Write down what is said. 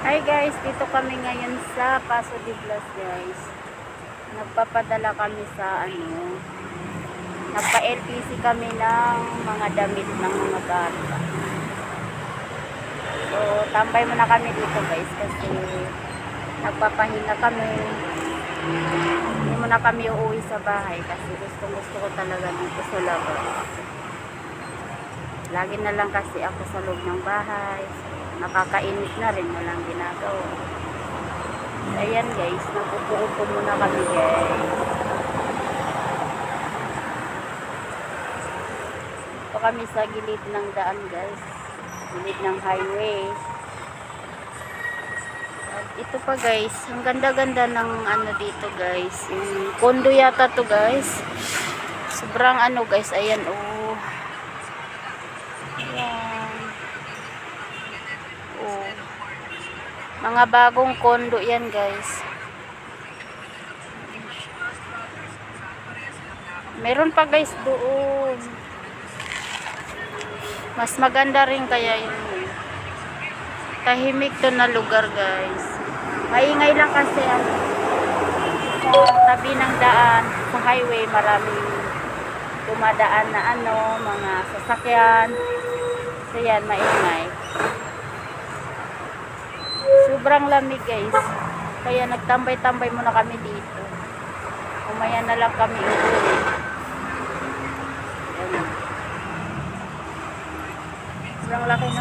Hi guys, dito kami ngayon sa Paso de Blas guys. Nagpapadala kami sa nagpa-LPC kami ng mga damit ng mga bata. So, tambay muna kami dito guys kasi nagpapahinga kami. Hindi muna kami uuwi sa bahay kasi gusto ko talaga dito sa labas. Lagi na lang kasi ako sa loob ng bahay. Nakakainit na rin, walang ginagawa. Ayan guys, napupuupo muna kami guys. Ito kami sa gilid ng daan guys. Gilid ng highway. At ito pa guys, ang ganda-ganda ng dito guys. Yung kondo yata to guys. Sobrang guys, ayan oh. Ayan. Oh. Mga bagong kondo yan guys. Meron pa guys doon. Mas maganda rin kaya yun. Tahimik to na lugar guys. Maingay lang kasi sa tabi ng daan, sa highway maraming dumadaan na mga sasakyan. So yan, maingay. Sobrang lamig guys. Kaya nagtambay-tambay muna kami dito. Umaya na lang kami uuwi. Sobrang laking